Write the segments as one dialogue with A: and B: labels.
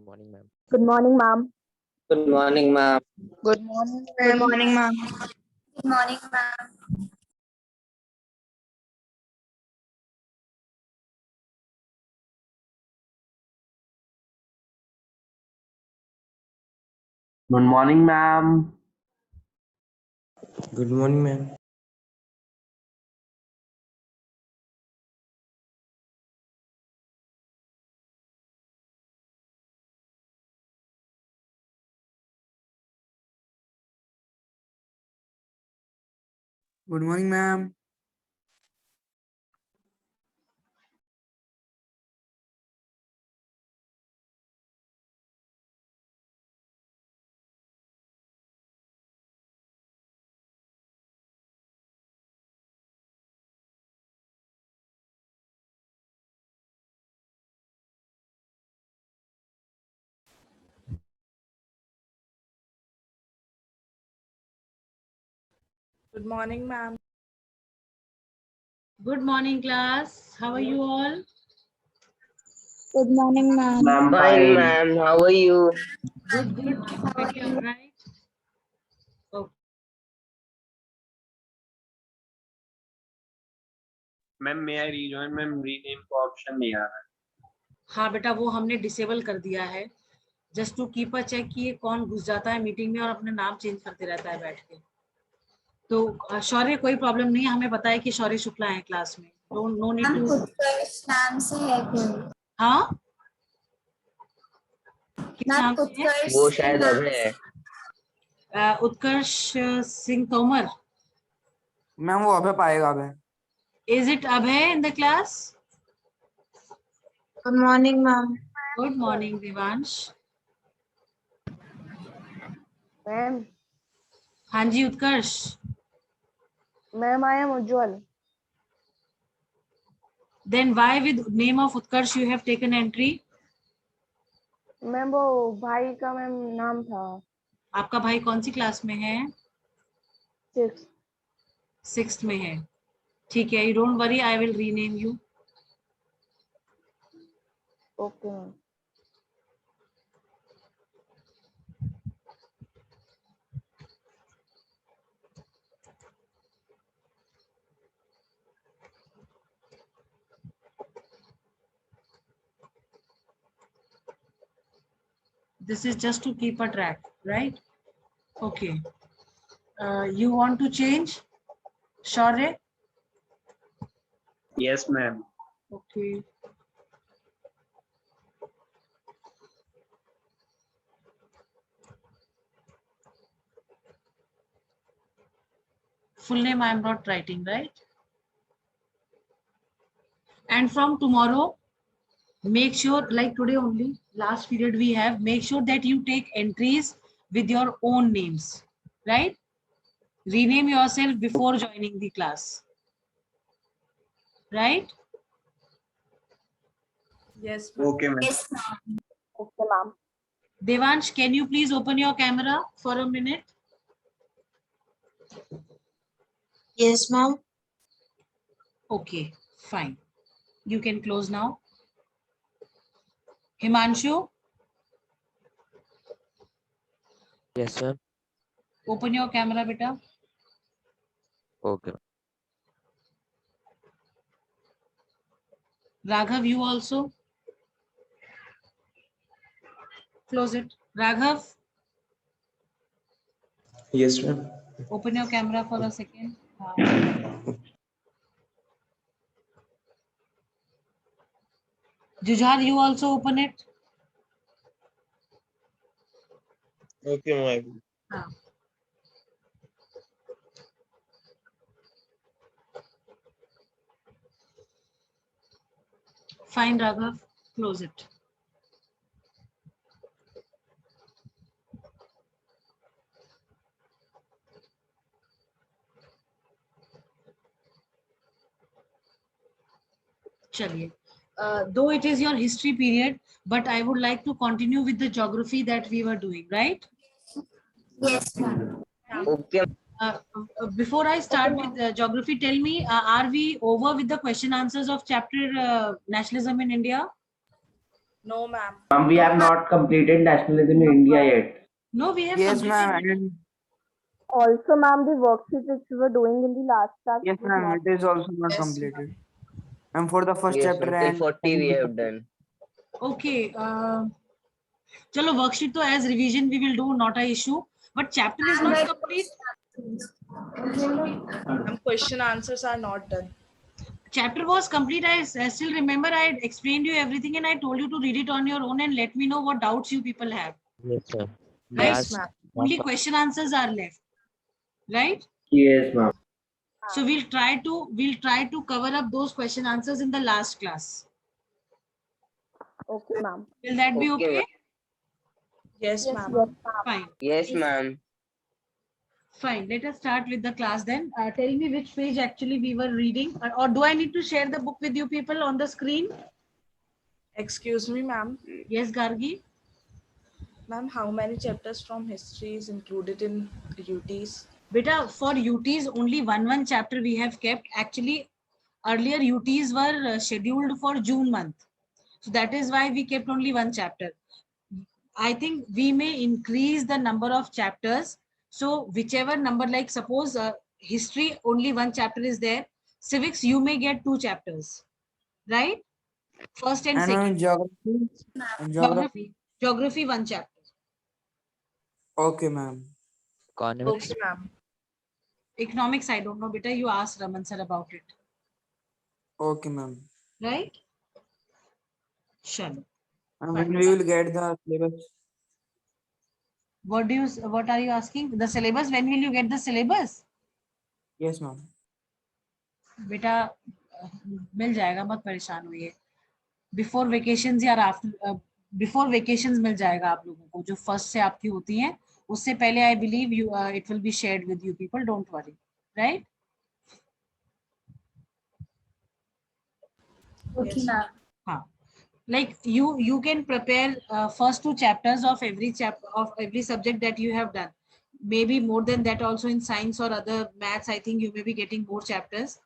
A: morning, ma'am.
B: Good morning, ma'am.
C: Good morning, ma'am.
B: Good morning,
D: Good morning, ma'am.
B: Good morning, ma'am.
E: Good morning, ma'am.
C: Good morning, ma'am.
D: Good morning, ma'am.
F: Good morning, ma'am.
G: Good morning, class. How are you all?
B: Good morning, ma'am.
E: Ma'am,
C: Fine,
E: fine.
C: ma'am. How are you?
G: Good, good. Everybody all right? Okay.
E: Ma'am, may I rejoin? Ma'am, rename का option नहीं आ रहा.
G: हाँ बेटा, वो हमने disable कर दिया है just to keep a check कि ये कौन घुस जाता है मीटिंग में और अपने नाम चेंज करते रहता है बैठ के. तो शौर्य, कोई प्रॉब्लम नहीं है, हमें बताया कि शौर्य शुक्ला है क्लास में. No need to.
B: नाम से है कोई?
G: हाँ, किस नाम से है?
C: वो शायद अभय है.
G: उत्कर्ष सिंह तोमर.
D: मैम वो अभय पाएगा अभय.
G: Is it Abhay in the class?
B: Good morning, ma'am.
G: Good morning, Devansh.
B: Ma'am,
G: हाँ जी उत्कर्ष.
B: ma'am, I am Ujjwal.
G: Then why with name of Utkarsh you have taken entry?
B: Ma'am वो भाई का मैम नाम था.
G: आपका भाई कौन सी क्लास में है?
B: 6.
G: 6th में है. ठीक है, you don't worry, I will rename you.
B: Okay, ma'am.
G: This is just to keep a track, right? Okay. You want to change? Shaurya?
E: Yes, ma'am.
G: Okay. Full name I am not writing, right? And from tomorrow, make sure, like today only, last period we have, make sure that you take entries with your own names, right? Rename yourself before joining the class, right?
F: Yes, ma'am.
E: Okay, ma'am.
B: Yes, ma'am. Okay, ma'am.
G: Devansh, can you please open your camera for a minute?
B: Yes, ma'am.
G: Okay, fine. You can close now. Himanshu,
A: Yes, ma'am.
G: open your camera, beta.
A: Okay.
G: Raghav, you also. Close it. Raghav,
C: Yes, ma'am.
G: open your camera for a second. Jujhar, you also open it.
C: Okay, ma'am.
G: Fine, Raghav. Close it. Chaliye. Though it is your history period, but I would like to continue with the geography that we were doing, right?
B: Yes, ma'am.
C: Okay.
G: Before I start with geography, tell me, are we over with the question answers of chapter Nationalism in India?
F: No, ma'am.
C: Ma'am, we have not completed nationalism in India yet.
G: No, we have
D: Yes,
G: completed
D: ma'am.
G: it.
D: And
B: Also, ma'am, the worksheet which we were doing in the last class
D: yes,
B: was
D: ma'am.
B: not.
D: It is also not
F: Yes,
D: completed. And for the first
C: Yes,
D: chapter
C: ma'am. Till
D: and
C: 40 we have done.
G: Okay. Chalo, worksheet to as revision we will do, not a issue. But chapter is not complete.
F: ma'am. Question answers are not done.
G: Chapter was complete. I still remember I had explained you everything and I told you to read it on your own and let me know what doubts you people have.
A: Yes, sir.
G: Right?
F: Yes, ma'am.
G: Only question answers are left. Right?
C: Yes, ma'am.
G: So we'll try to cover up those question answers in the last class.
B: Okay, ma'am.
G: Will that be
C: Okay,
G: okay?
C: ma'am.
F: Yes,
B: Yes,
F: ma'am.
B: ma'am.
G: Fine.
C: Yes, ma'am.
G: Fine. Let us start with the class then. Tell me which page actually we were reading, or do I need to share the book with you people on the screen?
F: Excuse me, ma'am.
G: Yes, Gargi.
F: Ma'am, how many chapters from history is included in UTs?
G: Beta, for UTs only one chapter we have kept. Actually, earlier UTs were scheduled for June month. So that is why we kept only one chapter. I think we may increase the number of chapters. So whichever number, like suppose history, only one chapter is there. Civics, you may get 2 chapters, right? First and second.
D: geography. And geography.
G: Geography, 1 chapter.
D: Okay, ma'am.
A: Economics.
F: Okay, ma'am.
G: Economics, I don't know, beta. You ask Raman sir about it,
D: Okay, ma'am.
G: right? Sure.
D: And when we will get the syllabus?
G: What are you asking? The syllabus, when will you get the syllabus?
D: Yes, ma'am.
G: बेटा मिल जाएगा, मत परेशान होइए. Before vacations या after before vacations मिल जाएगा आप लोगों को, जो फर्स्ट से आपकी होती हैं उससे पहले. I believe you it will be shared with you people, don't worry. Right?
F: Okay, ma'am.
G: हाँ. Like you can prepare first 2 chapters of every subject that you have done. Maybe more than that also in science or other maths. I think you may be getting more chapters.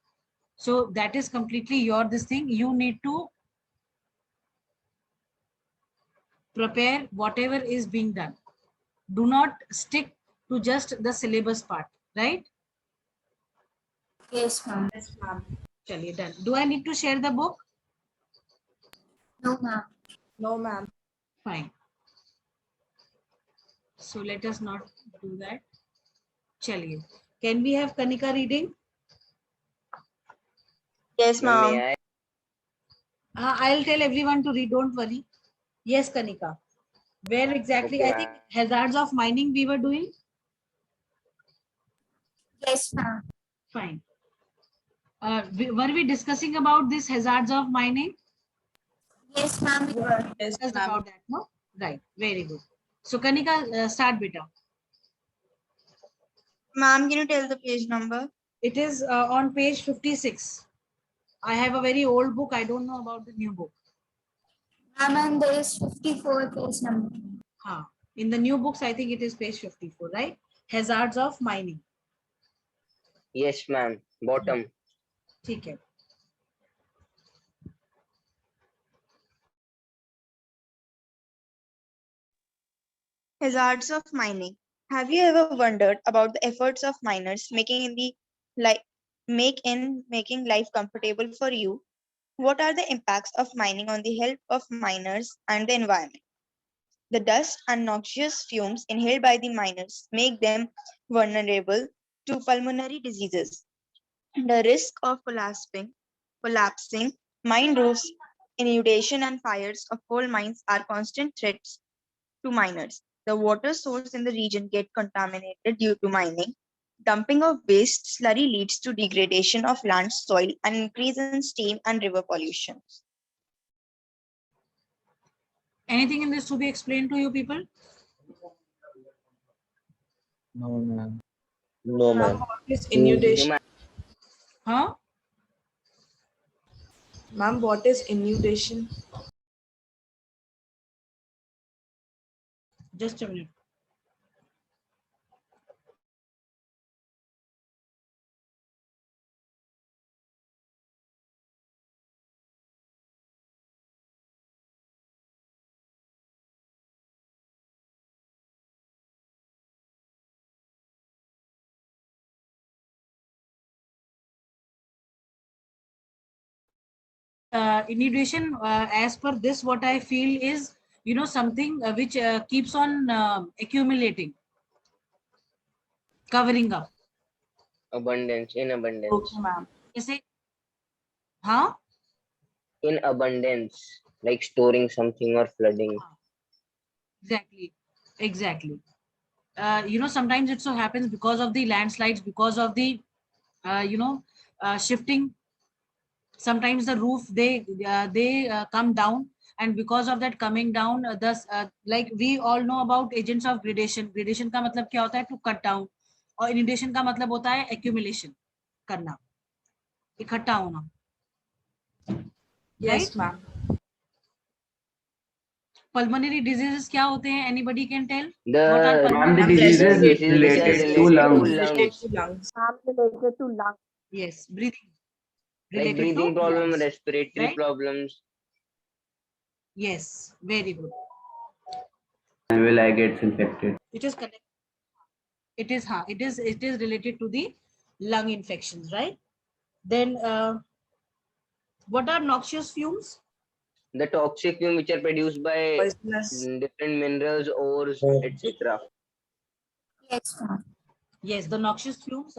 G: So that is completely your this thing. You need to prepare whatever is being done. Do not stick to just the syllabus part, right?
F: Yes, ma'am. Yes, ma'am.
G: Chaliye, done. Do I need to share the book?
F: No, ma'am. No, ma'am.
G: Fine. So let us not do that. Chaliye. Can we have Kanika reading?
F: Yes, ma'am.
C: May I?
G: I'll tell everyone to read, don't worry. Yes, Kanika. Where exactly?
C: Okay,
G: I think hazards of mining we were doing.
F: Yes, ma'am.
G: Fine. Were we discussing about this hazards of mining?
F: Yes, ma'am. Yes,
G: Discussed
F: ma'am.
G: about that, no? Right. Very good. So Kanika, start beta.
H: Ma'am, can you tell the page number?
G: It is on page 56. I have a very old book. I don't know about the new book.
F: Ma'am, and there is 54 page number.
G: In the new books, I think it is page 54, right? Hazards of mining.
C: Yes, ma'am. Bottom.
G: ठीक है.
H: Hazards of mining. Have you ever wondered about the efforts of miners making life comfortable for you? What are the impacts of mining on the health of miners and the environment? The dust and noxious fumes inhaled by the miners make them vulnerable to pulmonary diseases. The risk of collapsing mine roofs, inundation, and fires of coal mines are constant threats to miners. The water source in the region get contaminated due to mining. Dumping of waste slurry leads to degradation of land soil and increase in steam and river pollution.
G: Anything in this to be explained to you people?
C: No, ma'am. No,
F: Ma'am,
C: ma'am.
F: what is inundation?
G: Huh?
F: Ma'am, what is inundation?
G: Just a minute. inundation, as per this, what I feel is, something which keeps on accumulating, covering up.
C: Abundance, in abundance.
B: Okay, ma'am.
G: जैसे, हाँ,
C: In abundance, like storing something or flooding.
G: exactly. Sometimes it so happens because of the landslides, because of the, shifting. Sometimes the roof they come down, and because of that coming down, like we all know about agents of gradation. Gradation का मतलब क्या होता है? To cut down. और inundation का मतलब होता है accumulation, करना, इकट्ठा होना.
F: Yes, ma'am.
G: Pulmonary diseases क्या होते हैं? Anybody can tell?
C: The
G: What are
C: ma'am, the
G: pulmonary
C: diseases
F: diseases
C: related to lungs.
F: Related to lungs.
B: Ma'am, related to lungs.
G: Yes, breathing.
C: Like
G: Related
C: breathing
G: to
C: problem,
G: lungs.
C: respiratory
G: Right?
C: problems.
G: Yes, very good.
C: And will I get infected?
G: It is connected. It is related to the lung infections, right? Then what are noxious fumes?
C: The toxic fumes which are produced by
F: Poisonous.
C: different minerals, ores, etc.
B: Yes, ma'am.
G: Yes, the noxious fumes.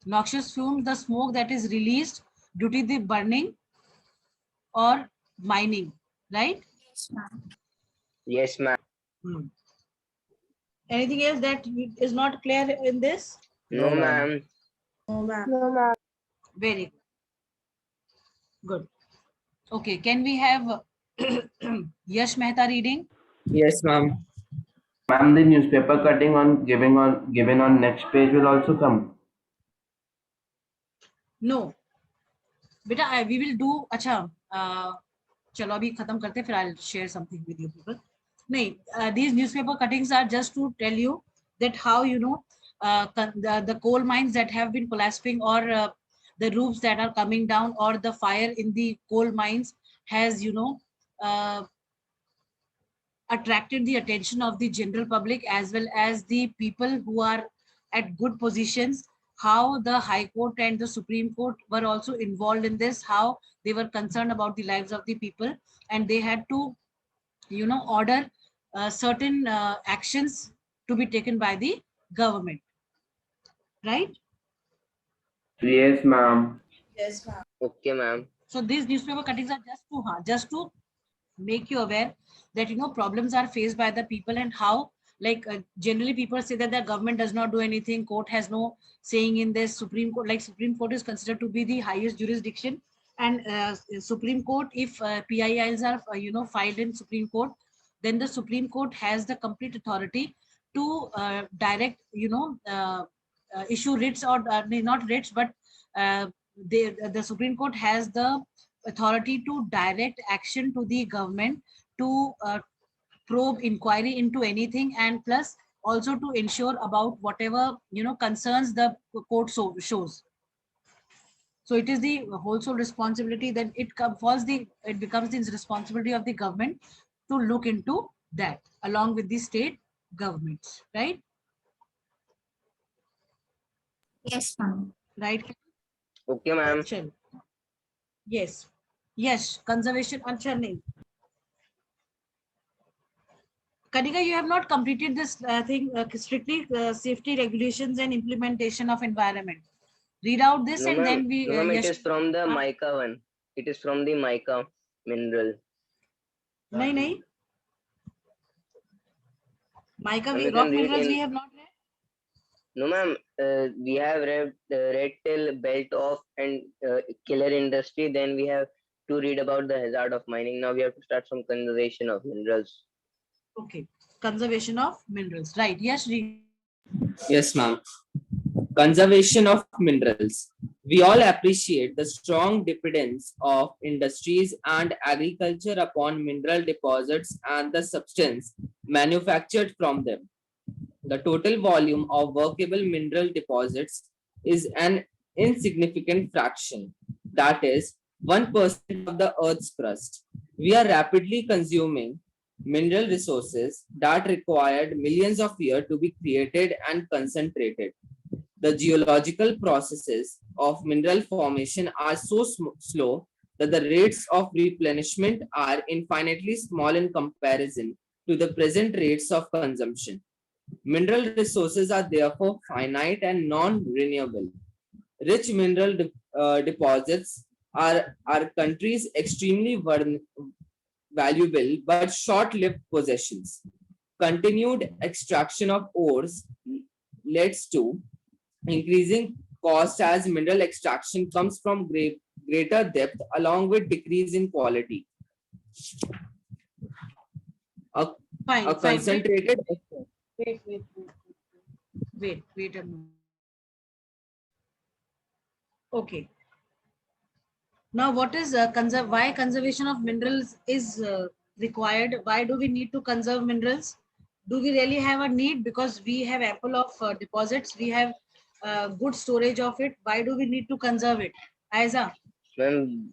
G: Noxious fumes, the smoke that is released due to the burning or mining, right?
B: Yes, ma'am.
C: Yes, ma'am.
G: Anything else that is not clear in this?
C: No, ma'am.
F: No, ma'am.
B: No, ma'am.
G: Very good. Okay, can we have Yash Mehta reading?
D: Yes, ma'am.
C: Ma'am, the newspaper cutting given on next page will also come.
G: No. Beta, we will do. Acha, चलो अभी खत्म करते, फिर I'll share something with you people. नहीं, these newspaper cuttings are just to tell you that how the coal mines that have been collapsing, or the roofs that are coming down, or the fire in the coal mines has attracted the attention of the general public as well as the people who are at good positions. How the High Court and the Supreme Court were also involved in this, how they were concerned about the lives of the people, and they had to order certain actions to be taken by the government, right?
C: Yes, ma'am.
F: Yes, ma'am.
C: Okay, ma'am.
G: So these newspaper cuttings are just to make you aware that problems are faced by the people, and how generally people say that the government does not do anything, court has no saying in this. Supreme Court is considered to be the highest jurisdiction, and Supreme Court, if PILs are filed in Supreme Court, then the Supreme Court has the complete authority to direct issue writs, or not writs, but the Supreme Court has the authority to direct action to the government to probe inquiry into anything, and plus also to ensure about whatever concerns the court shows. So it is the whole sole responsibility, then it becomes the responsibility of the government to look into that along with the state governments, right?
B: Yes, ma'am.
G: Right.
C: Okay, ma'am.
G: Yes, conservation. Nahi. Kanika, you have not completed this thing, strictly safety regulations and implementation of environment. Read out this,
C: No,
G: and
C: ma'am.
G: then we.
C: No, ma'am, it is from the mica one. It is from the mica mineral.
G: Nahi. Mica,
C: And you
G: rock
C: can read
G: minerals
C: in-
G: we have not read.
C: No, ma'am. We have read till belt of and killer industry. Then we have to read about the hazard of mining. Now we have to start some conservation of minerals.
G: Okay, conservation of minerals, right? Yes,
I: Yes, ma'am. Conservation of minerals. We all appreciate the strong dependence of industries and agriculture upon mineral deposits and the substance manufactured from them. The total volume of workable mineral deposits is an insignificant fraction, that is 1% of the Earth's crust. We are rapidly consuming mineral resources that required millions of years to be created and concentrated. The geological processes of mineral formation are so slow that the rates of replenishment are infinitely small in comparison to the present rates of consumption. Mineral resources are therefore finite and non-renewable. Rich mineral deposits are our country's extremely valuable but short-lived possessions. Continued extraction of ores leads to increasing cost as mineral extraction comes from greater depth along with decrease in quality. A
G: Fine.
I: concentrated
G: Wait a minute. Okay. Now, what is why conservation of minerals is required? Why do we need to conserve minerals? Do we really have a need? Because we have ample of deposits. We have good storage of it. Why do we need to conserve it? Aiza,
C: Ma'am,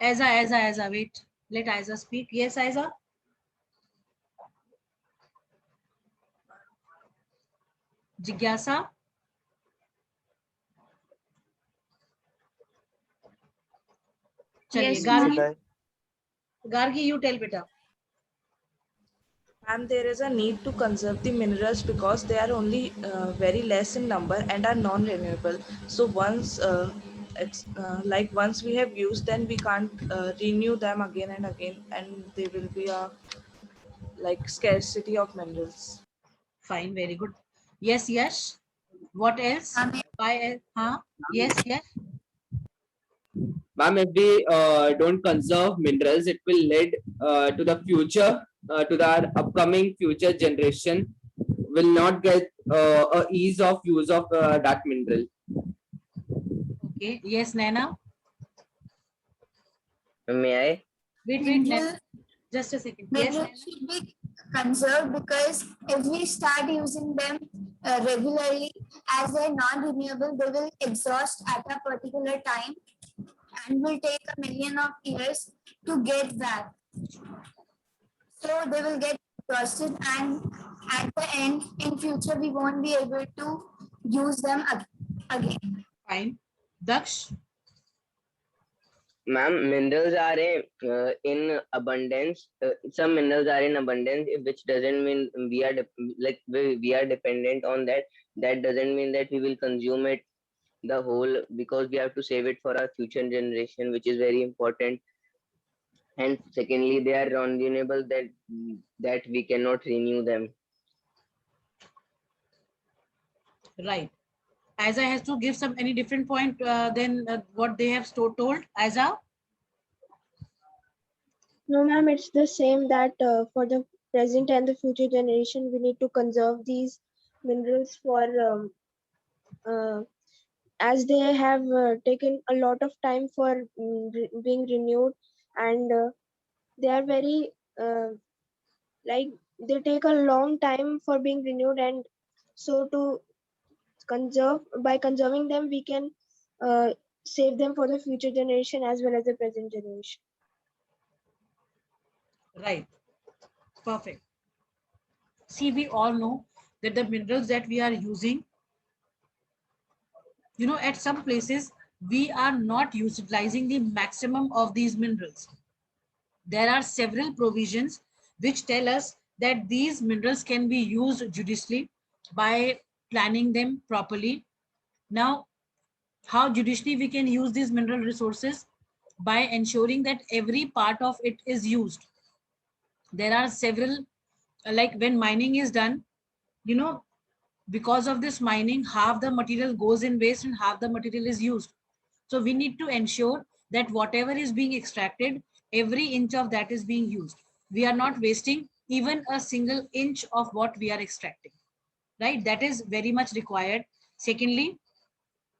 G: Aiza, wait. Let Aiza speak. Yes, Aiza. Jigyasa.
B: Yes,
G: Chaliye, Gargi, you tell beta.
F: And there is a need to conserve the minerals because they are only very less in number and are non-renewable. So once once we have used, then we can't renew them again and again, and there will be a scarcity of minerals.
G: Fine, very good. Yes, yes. What else? Why? Yes.
I: Ma'am, if we don't conserve minerals, it will lead to the future, to our upcoming future generation will not get a ease of use of that mineral.
G: Okay. Yes, Naina.
C: may I?
G: Wait, Naina. Just a second. Yes,
J: Minerals should be conserved because if we start using them regularly as they're non-renewable, they will exhaust at a particular time and will take 1,000,000 of years to get back. So they will get exhausted, and at the end, in future, we won't be able to use them again.
G: Fine. Daksh.
C: Ma'am, minerals are in abundance. Some minerals are in abundance, which doesn't mean we are we are dependent on that. That doesn't mean that we will consume it the whole, because we have to save it for our future generation, which is very important. And secondly, they are non-renewable, that we cannot renew them.
G: Right. Aiza has to give any different point than what they have told. Aiza.
B: No, ma'am, it's the same that for the present and the future generation, we need to conserve these minerals for as they have taken a lot of time for being renewed, and they are very they take a long time for being renewed, and so to by conserving them, we can save them for the future generation as well as the present generation.
G: Right. Perfect. See, we all know that the minerals that we are using, at some places, we are not utilizing the maximum of these minerals. There are several provisions which tell us that these minerals can be used judiciously by planning them properly. Now, how judiciously we can use these mineral resources? By ensuring that every part of it is used. There are several, like when mining is done, because of this mining, half the material goes in waste and half the material is used. So we need to ensure that whatever is being extracted, every inch of that is being used. We are not wasting even a single inch of what we are extracting, right? That is very much required. Secondly,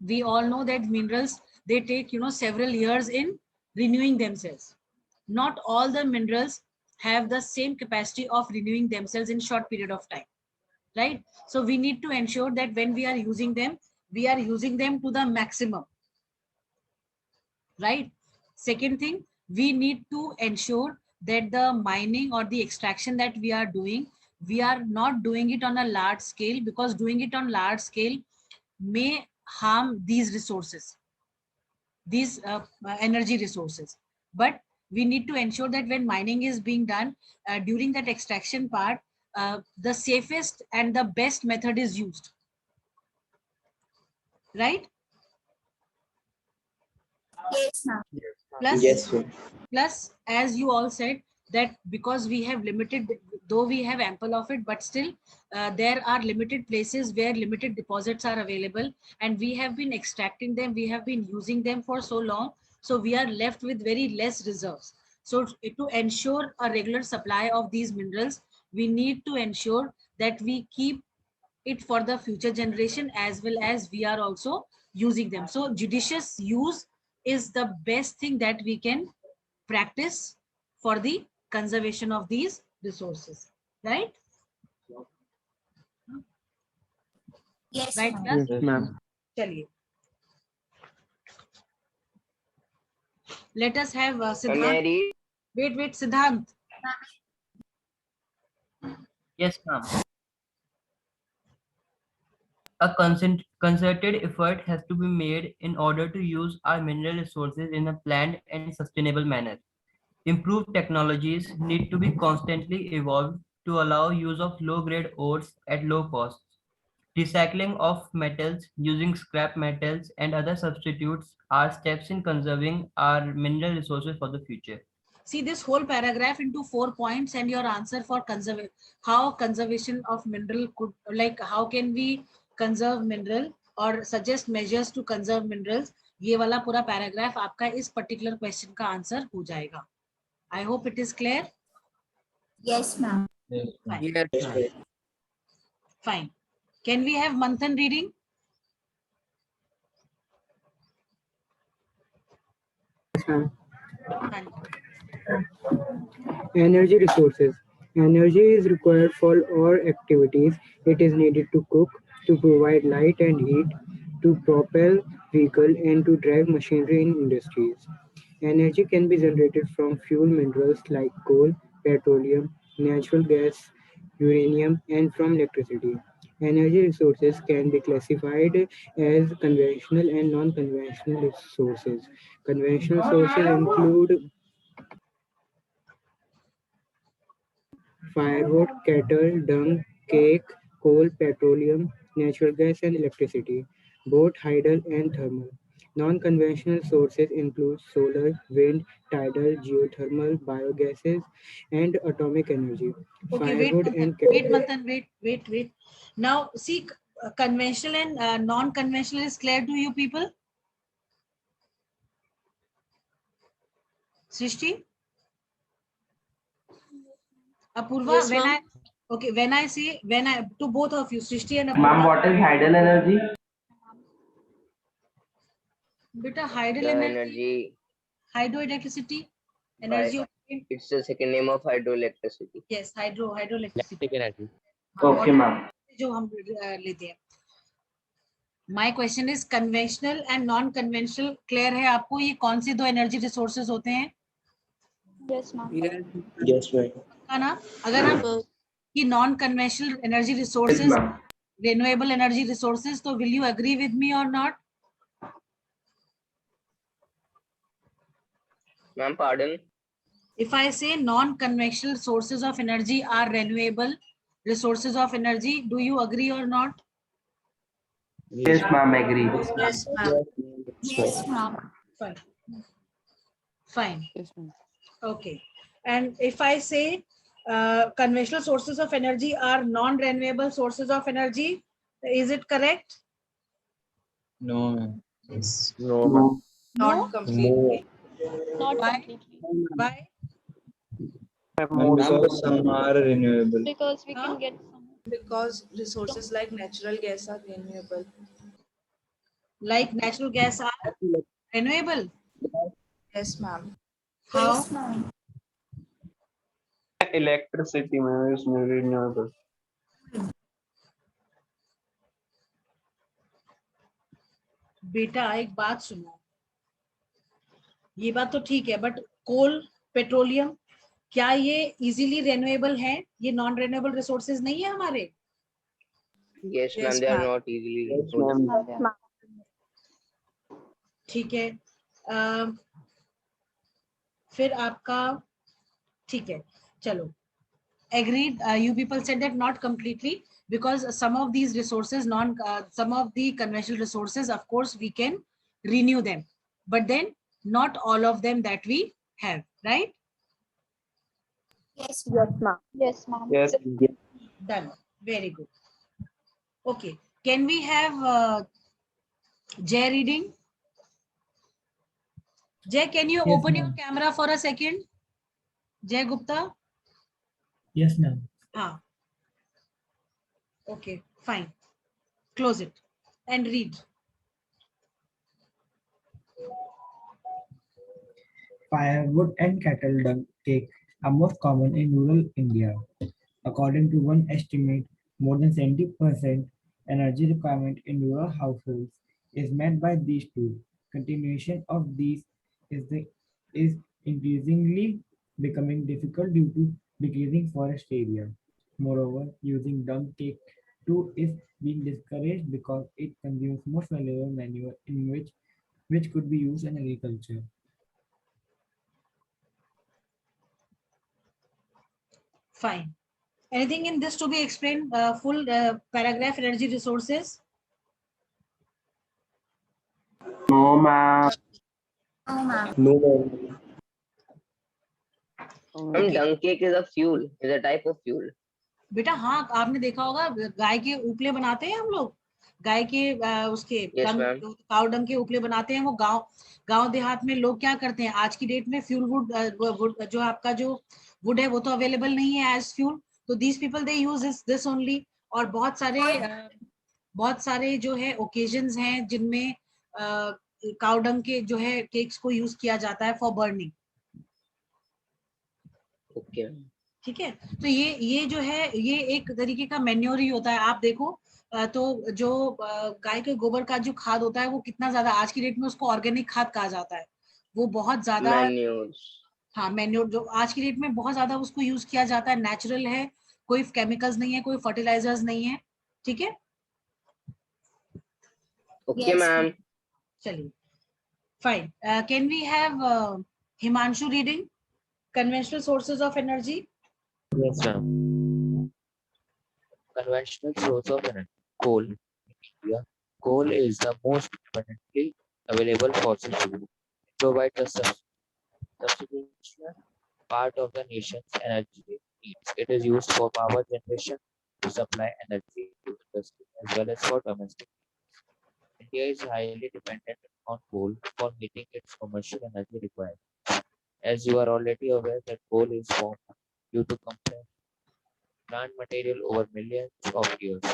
G: we all know that minerals, they take, several years in renewing themselves. Not all the minerals have the same capacity of renewing themselves in short period of time, right? So we need to ensure that when we are using them, we are using them to the maximum, right? Second thing, we need to ensure that the mining or the extraction that we are doing, we are not doing it on a large scale, because doing it on large scale may harm these resources. these energy resources. But we need to ensure that when mining is being done, during that extraction part, the safest and the best method is used. Right?
J: Yes, ma'am.
G: Plus,
C: Yes, sir.
G: plus, as you all said, that because we have limited, though we have ample of it, but still there are limited places where limited deposits are available, and we have been extracting them, we have been using them for so long, so we are left with very less reserves. So to ensure a regular supply of these minerals, we need to ensure that we keep it for the future generation, as well as we are also using them. So judicious use is the best thing that we can practice for the conservation of these resources, right?
J: Yes,
G: Right,
J: ma'am.
G: class?
D: Yes, ma'am.
G: Chaliye. Let us have
C: May I
G: Siddhant.
C: read?
G: Wait, Siddhant.
I: Yes, ma'am. A concerted effort has to be made in order to use our mineral resources in a planned and sustainable manner. Improved technologies need to be constantly evolved to allow use of low-grade ores at low costs. Recycling of metals, using scrap metals and other substitutes are steps in conserving our mineral resources for the future.
G: See this whole paragraph into 4 points and your answer for how conservation of mineral could, like how can we conserve mineral or suggest measures to conserve minerals. ये वाला पूरा paragraph आपका इस particular question का answer हो जाएगा. I hope it is clear.
J: Yes, ma'am.
G: Fine.
A: Yes, ma'am.
G: Fine. Can we have Manthan reading?
D: Yes, ma'am.
G: Fine.
K: Energy resources. Energy is required for all activities. It is needed to cook, to provide light and heat, to propel vehicle and to drive machinery in industries. Energy can be generated from fuel minerals like coal, petroleum, natural gas, uranium, and from electricity. Energy resources can be classified as conventional and non-conventional resources. Conventional sources include firewood, cattle, dung, cake, coal, petroleum, natural gas, and electricity, both hydel and thermal. Non-conventional sources include solar, wind, tidal, geothermal, biogases, and atomic energy.
G: Okay,
K: Firewood and
G: wait, Manthan, wait. Now, see, conventional and non-conventional is clear to you people? Srishti? Apurva,
B: Yes,
G: when
B: ma'am.
G: I say, to both of you, Srishti and Apurva.
I: Ma'am, what is hydel energy?
G: Beta, hydel
C: The
G: energy,
C: energy,
G: hydroelectricity, energy of wind.
C: it's the second name of hydroelectricity.
G: Yes, hydroelectricity.
A: Electric energy.
I: Okay, ma'am.
G: जो हम लेते हैं. My question is conventional and non-conventional. Clear है आपको ये कौन से दो energy resources होते हैं?
J: Yes, ma'am.
C: Yes, ma'am.
G: है ना? अगर हम कि non-conventional energy resources, renewable energy resources, तो will you agree with me or not?
C: Ma'am, pardon?
G: If I say non-conventional sources of energy are renewable resources of energy, do you agree or not?
I: Yes, ma'am, agree.
G: Yes, ma'am.
J: Yes, ma'am.
G: Fine. Fine.
A: Yes, ma'am.
G: Okay. And if I say conventional sources of energy are non-renewable sources of energy, is it correct?
L: No, ma'am.
A: No, ma'am.
G: Not completely.
J: Not
G: Why?
J: completely.
G: Why?
L: Ma'am, because some are renewable.
J: Because we
G: Huh?
J: can get some.
F: Because resources like natural gas are renewable.
G: Like natural gas are renewable?
F: Yes, ma'am.
G: How?
J: Yes, ma'am.
E: Electricity, ma'am, is renewable.
G: बेटा एक बात सुनो, ये बात तो ठीक है, but coal, petroleum, क्या ये इजीली रेन्यूएबल है? ये नॉन रेन्यूएबल रिसोर्सेज नहीं है हमारे?
C: Yes, ma'am, they are not easily
E: Yes,
C: renewable.
E: ma'am.
G: ठीक है. फिर आपका ठीक है, चलो agreed. You people said that not completely, because some of these resources some of the conventional resources, of course we can renew them, but then not all of them that we have, right?
J: Yes, ma'am. Yes, ma'am.
L: Yes.
G: Done. Very good. Okay, can we have Jay reading? Jay, can you
K: Yes,
G: open your
K: ma'am.
G: camera for a second? Jay Gupta?
K: Yes, ma'am.
G: Okay, fine. Close it and read.
K: Firewood and cattle dung cake are most common in rural India. According to one estimate, more than 70% energy requirement in rural households is met by these two. Continuation of these is increasingly becoming difficult due to decreasing forest area. Moreover, using dung cake too is being discouraged because it consumes most valuable manure in which could be used in agriculture.
G: Fine. Anything in this to be explained? Full paragraph, energy resources?
E: No, ma'am.
J: No, ma'am.
A: No, ma'am.
C: Ma'am, dung cake is a fuel, is a type of fuel.
G: बेटा हाँ, आपने देखा होगा गाय के उपले बनाते हैं हम लोग, गाय के उसके
C: Yes, ma'am.
G: काउ डंग के उपले बनाते हैं। वो गांव देहात में लोग क्या करते हैं, आज की डेट में फ्यूल वुड जो आपका जो वुड है वो तो अवेलेबल नहीं है एज फ्यूल, तो these people they use this only. और बहुत सारे जो है ओकेजन्स हैं जिनमें काउ डंग के जो है केक्स को यूज किया जाता है फॉर बर्निंग।
C: Okay.
G: ठीक है, तो ये जो है ये एक तरीके का मैन्योर ही होता है। आप देखो तो जो गाय के गोबर का जो खाद होता है वो कितना ज्यादा, आज की डेट में उसको ऑर्गेनिक खाद कहा जाता है, वो बहुत ज्यादा
C: Manures.
G: हाँ मैन्योर जो आज की डेट में बहुत ज्यादा उसको यूज किया जाता है, नेचुरल है, कोई केमिकल्स नहीं है, कोई फर्टिलाइजर्स नहीं है। ठीक है,
C: Okay, ma'am.
G: चलिए fine. Can we have Himanshu reading conventional sources of energy?
A: Yes, ma'am. Conventional source of energy, coal. In India, coal is the most abundantly available fossil fuel. It provides the substantial part of the nation's energy needs. It is used for power generation to supply energy to industry as well as for domestic needs. India is highly dependent on coal for meeting its commercial energy requirements. As you are already aware that coal is formed due to compressed plant material over millions of years.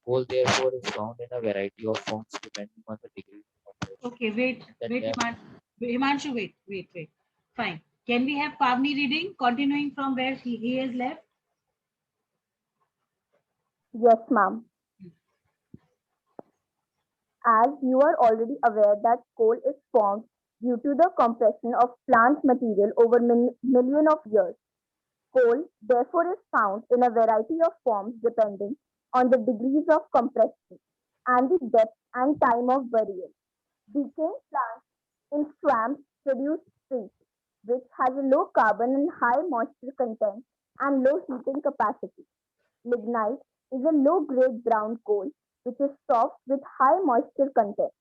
A: Coal therefore is found in a variety of forms depending on the degree of compression.
G: Okay, wait, Himanshu, wait. Fine. Can we have Pavni reading, continuing from where he has left?
M: Yes, ma'am. As you are already aware that coal is formed due to the compression of plant material over million of years. Coal therefore is found in a variety of forms depending on the degrees of compression and the depth and time of burial. Decaying plants in swamps produce peat, which has a low carbon and high moisture content and low heating capacity. Lignite is a low-grade brown coal, which is soft with high moisture content.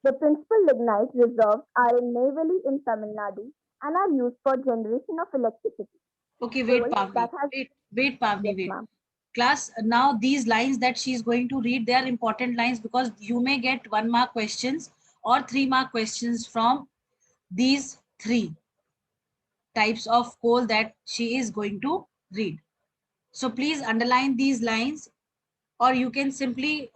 M: The principal lignite reserves are in Neyveli in Tamil Nadu and are used for generation of electricity.
G: Okay, wait, Pavni. Wait, Pavni, wait. Class, now these lines that she is going to read, they are important lines because you may get 1 mark questions or 3 mark questions from these 3 types of coal that she is going to read. So please underline these lines, or you can simply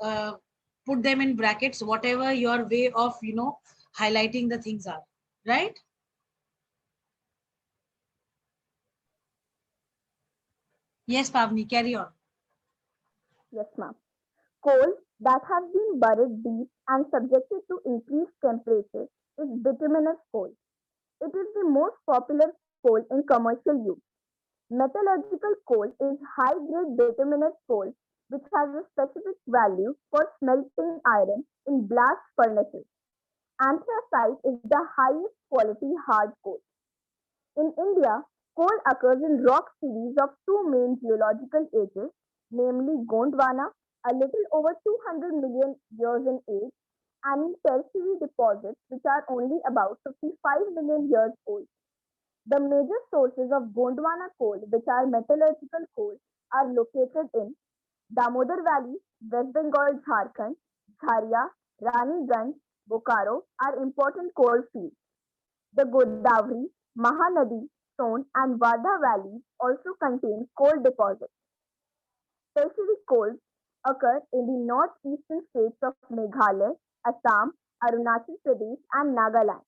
G: put them in brackets, whatever your way of, highlighting the things are, right? Yes, Pavni, carry on.
M: Yes, ma'am. Coal that has been buried deep and subjected to increased temperature is bituminous coal. It is the most popular coal in commercial use. Metallurgical coal is high-grade bituminous coal which has a specific value for smelting iron in blast furnaces Anthracite is the highest quality hard coal. In India, coal occurs in rock series of two main geological ages, namely Gondwana, a little over 200 million years in age, and in tertiary deposits which are only about 55 million years old. The major sources of Gondwana coal, which are metallurgical coal, are located in Damodar Valley, West Bengal, Jharkhand, Jharia, Raniganj, Bokaro are important coal fields. The Godavari, Mahanadi, Son and Wardha valleys also contain coal deposits. Tertiary coals occur in the northeastern states of Meghalaya, Assam, Arunachal Pradesh and Nagaland.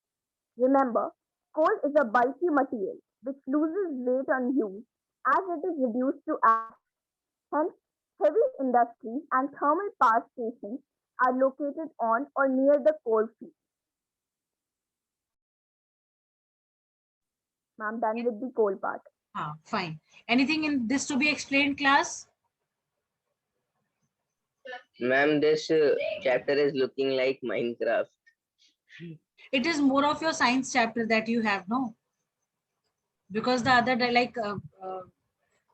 M: Remember, coal is a bulky material which loses weight on use as it is reduced to ash. Hence, heavy industries and thermal power stations are located on or near the coal field. Ma'am, done with the coal part.
G: Fine. Anything in this to be explained, class?
C: Ma'am, this chapter is looking like Minecraft.
G: It is more of your science chapter that you have, no? Because the other day, like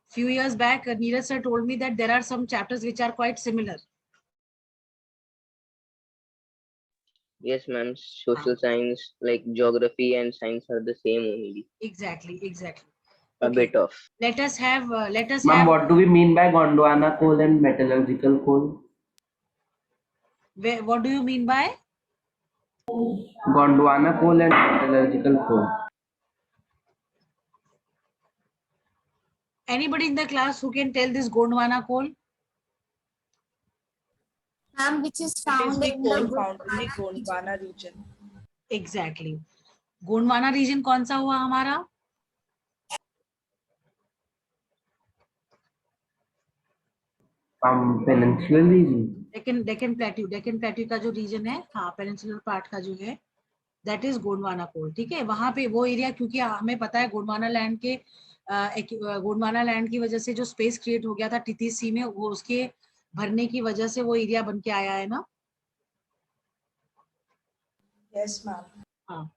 G: few years back, Neeraj sir told me that there are some chapters which are quite similar.
C: Yes, ma'am. Social science, like geography and science, are the same only.
G: Exactly.
C: A bit of.
G: Let us have.
I: Ma'am, what do we mean by Gondwana coal and metallurgical coal?
G: What do you mean by?
I: Gondwana coal and metallurgical coal.
G: Anybody in the class who can tell this Gondwana coal?
J: Which is
F: It is
J: found
F: the
J: in
F: coal
J: the
F: found in the Gondwana region.
G: Exactly. Gondwana region कौन सा हुआ हमारा?
I: Peninsular region.
G: Deccan Plateau का जो region है, हाँ, peninsular part का जो है, that is Gondwana coal. ठीक है, वहाँ पे वो area क्योंकि हमें पता है Gondwana land के गोंडवाना लैंड की वजह से जो स्पेस क्रिएट हो गया था टीटीसी में, वो उसके भरने की वजह से वो एरिया बन के आया है ना.
F: Yes, ma'am.
G: हाँ,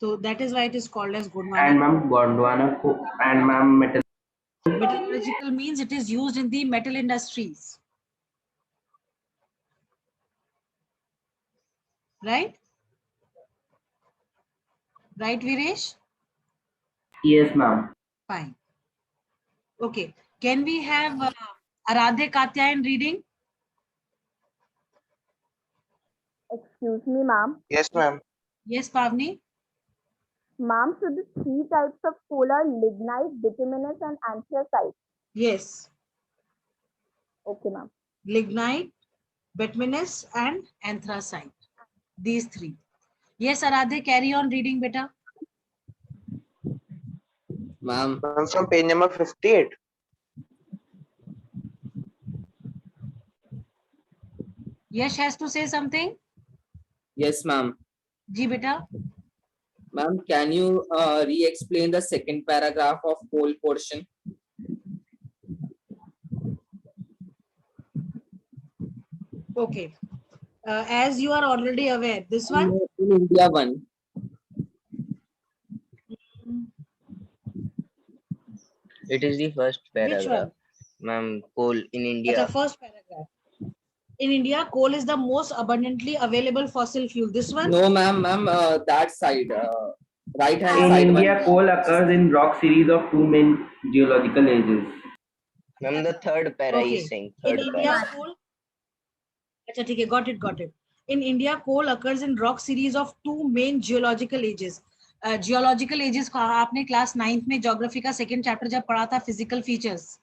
G: so that is why it is called as Gondwana.
I: And ma'am, Gondwana coal and ma'am
G: metallurgical means it is used in the metal industries. Right? Right, Viresh?
I: Yes, ma'am.
G: Fine. Okay. Can we have Aradhya Katyayan reading?
M: Excuse me, ma'am.
N: Yes, ma'am.
G: Yes, Pavni.
M: Ma'am, so the three types of coal are lignite, bituminous, and anthracite.
G: Yes.
M: Okay, ma'am.
G: Lignite, bituminous, and anthracite. These three. Yes, Aradhya, carry on reading, beta.
I: Ma'am.
N: From page number 58.
G: Yash has to say something.
I: Yes, ma'am.
G: Ji, beta.
I: Ma'am, can you re-explain the second paragraph of coal portion?
G: Okay. As you are already aware, this one?
I: In India one.
C: It is the first paragraph. Ma'am, coal in India.
G: The first paragraph. In India, coal is the most abundantly available fossil fuel. This one?
I: No, ma'am, that side. Right hand
O: in
I: side.
O: India, coal occurs in rock series of two main geological ages.
C: Ma'am, the third para is saying. Third
G: in India, coal. Achha, theek hai, got it. In India, coal occurs in rock series of two main geological ages. Geological ages का आपने class 9th में geography का second chapter जब पढ़ा था physical features.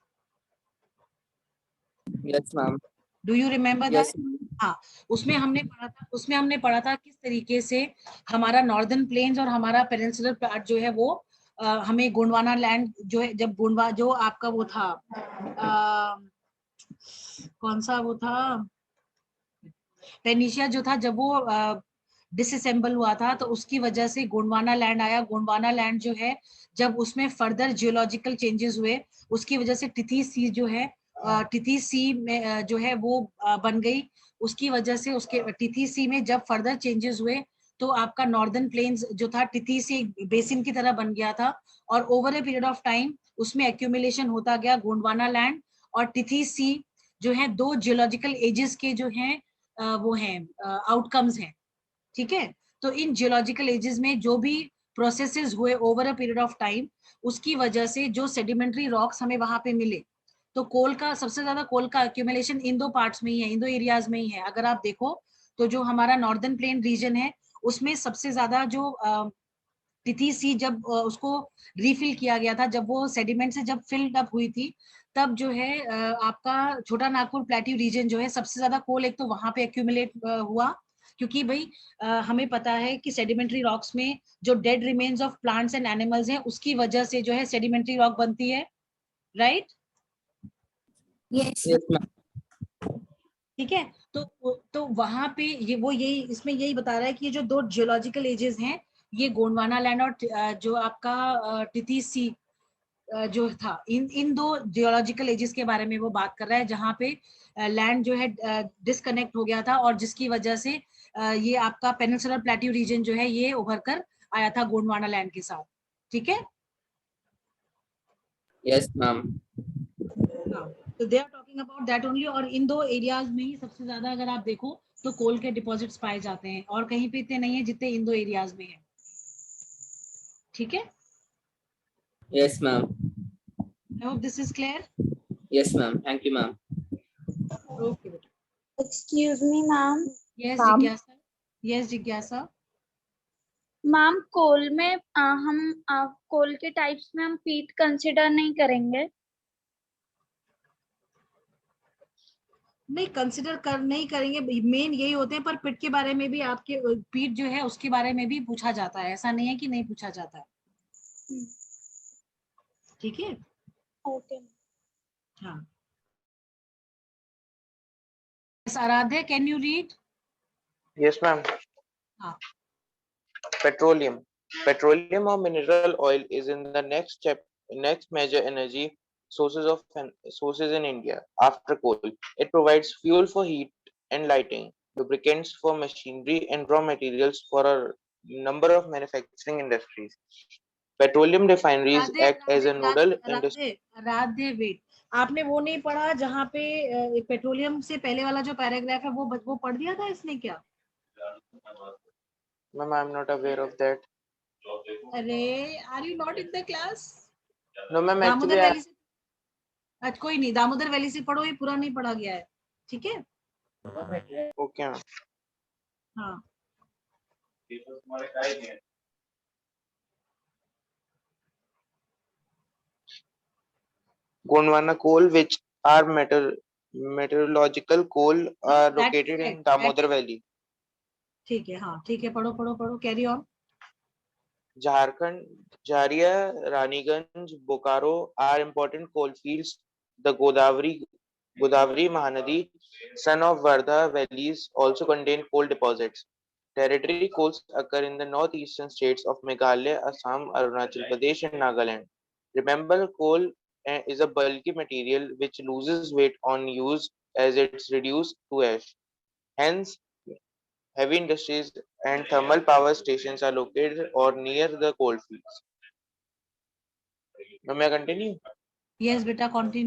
I: Yes, ma'am.
G: Do you remember
I: yes,
G: that? हाँ, उसमें हमने पढ़ा था किस तरीके से हमारा नॉर्दर्न प्लेन्स और हमारा पेनिनसुलर पार्ट जो है वो हमें गोंडवाना लैंड जो है, जब गोंडवा जो आपका वो था कौन सा वो था पेनिशिया जो था, जब वो डिसअसेंबल हुआ था तो उसकी वजह से गोंडवाना लैंड आया. गोंडवाना लैंड जो है जब उसमें फर्दर जियोलॉजिकल चेंजेस हुए उसकी वजह से तिथि सी जो है तिथि सी में जो है वो बन गई. उसकी वजह से उसके तिथि सी में जब फर्दर चेंजेस हुए तो आपका नॉर्दर्न प्लेन्स जो था तिथि से बेसिन की तरह बन गया था, और over a period of time उसमें एक्यूमुलेशन होता गया गोंडवाना लैंड और तिथि सी, जो है 2 जियोलॉजिकल एजेस के जो हैं वो हैं आउटकम्स हैं। ठीक है, तो इन जियोलॉजिकल एजेस में जो भी प्रोसेसेस हुए over a period of time, उसकी वजह से जो सेडिमेंट्री रॉक्स हमें वहां पे मिले, तो कोल का सबसे ज्यादा कोल का एक्यूमुलेशन इन 2 पार्ट्स में ही है, इन 2 एरियाज में ही है। अगर आप देखो तो जो हमारा नॉर्दर्न प्लेन रीजन है उसमें सबसे ज्यादा जो तिथि सी जब उसको रिफिल किया गया था, जब वो सेडिमेंट से जब फिल्ड अप हुई थी, तब जो है आपका छोटा नागपुर प्लेट्यू रीजन जो है सबसे ज्यादा कोल एक तो वहां पे एक्यूमुलेट हुआ, क्योंकि भाई हमें पता है कि सेडिमेंट्री रॉक्स में जो dead remains of plants and animals हैं उसकी वजह से जो है सेडिमेंट्री रॉक बनती है, राइट?
J: Yes.
I: Yes, ma'am.
G: ठीक है, तो वहां पे ये वो यही इसमें यही बता रहा है कि ये जो 2 जियोलॉजिकल एजेस हैं, ये गोंडवाना लैंड और जो आपका तिथि सी जो था, इन 2 जियोलॉजिकल एजेस के बारे में वो बात कर रहा है, जहाँ पे लैंड जो है डिस्कनेक्ट हो गया था और जिसकी वजह से ये आपका पेनिनसुलर प्लेट्यू रीजन जो है ये उभर कर आया था गोंडवाना लैंड के साथ। ठीक है,
I: Yes, ma'am.
G: तो they are talking about that only, और इन 2 एरियाज में ही सबसे ज्यादा अगर आप देखो तो कोल के डिपॉजिट्स पाए जाते हैं, और कहीं पे इतने नहीं है जितने इन 2 एरियाज में है। ठीक है,
I: Yes, ma'am.
G: I hope this is clear.
I: Yes, ma'am. Thank you, ma'am.
G: Okay बेटा।
M: Excuse me, ma'am.
G: Yes
M: Ma'am.
G: जिज्ञासा, यस जिज्ञासा।
M: मैम कोल में हम कोल के टाइप्स में हम पीट कंसिडर नहीं करेंगे।
G: नहीं कंसिडर कर नहीं करेंगे, मेन यही होते हैं, पर पिट के बारे में भी आपके पीट जो है उसके बारे में भी पूछा जाता है, ऐसा नहीं है कि नहीं पूछा जाता है। ठीक है,
M: ओके।
G: हाँ। आराध्य, can you read?
N: Yes, ma'am.
G: हाँ।
N: Petroleum. Petroleum or mineral oil is in the next major energy sources in India after coal. It provides fuel for heat and lighting, lubricants for machinery, and raw materials for a number of manufacturing industries. Petroleum refineries act as a nodal industry.
G: Radhe wait, आपने वो नहीं पढ़ा जहाँ पे petroleum से पहले वाला जो पैराग्राफ है वो पढ़ दिया था इसने क्या?
N: Ma'am, I'm not aware of that.
G: अरे are you not in the class?
N: No, ma'am.
G: Damodar
N: Actually,
G: valley से आज कोई नहीं, दामोदर वैली से पढ़ो, ये पूरा नहीं पढ़ा गया है। ठीक है,
N: okay, ma'am.
G: हाँ।
N: Gondwana coal, which are meteorological coal, are
G: That's
N: located in
G: correct.
N: Damodar Valley.
G: ठीक है, हाँ ठीक है, पढ़ो पढ़ो पढ़ो, carry on.
N: Jharkhand, Jharia, Raniganj, Bokaro are important coal fields. The Godavari Mahanadi, son of Vardha valleys, also contain coal deposits. Territory coals occur in the northeastern states of Meghalaya, Assam, Arunachal Pradesh, and Nagaland. Remember, coal is a bulky material which loses weight on use as it's reduced to ash. Hence, heavy industries and thermal power stations are located or near the coal fields. Now, may I continue?
G: Yes, beta, continue.